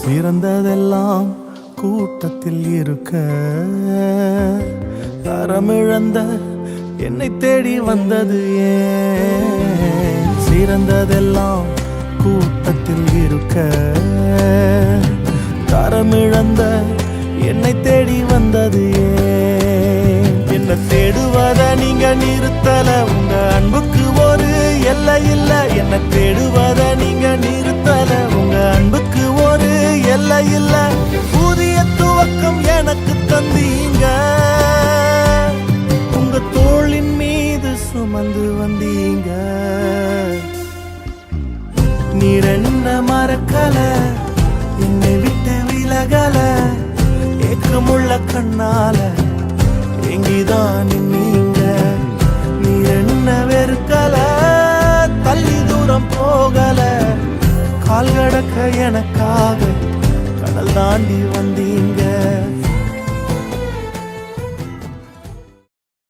சிறந்ததெல்லாம் கூட்டத்தில் இருக்க தரமிழந்த என்னை தேடி வந்தது ஏன்? சிறந்ததெல்லாம் கூட்டத்தில் இருக்க தரமிழந்த என்னை தேடி வந்தது ஏன்? என்ன தேடுவத நீங்க நிறுத்தல, உங்க அன்புக்கு ஒரு எல்லை இல்ல. என்ன தேடுவத நீங்க நிறுத்தல, உங்க அன்புக்கு ஒரு எல்லை இல்ல. புதிய துவக்கம் எனக்கு தந்தீங்க, உங்க தோளின் மீது சுமந்து வந்தீங்க. நீர் என்ன மறக்கல, என்னை விட்டு விலகல, ஏக்கமுள்ள கண்ணால எங்கிதான் நீங்க. நீர் என்ன வெறுக்கல, தள்ளி தூரம் போகல, கால் கடக்க எனக்காக கடல் தாண்டி வந்தீங்க.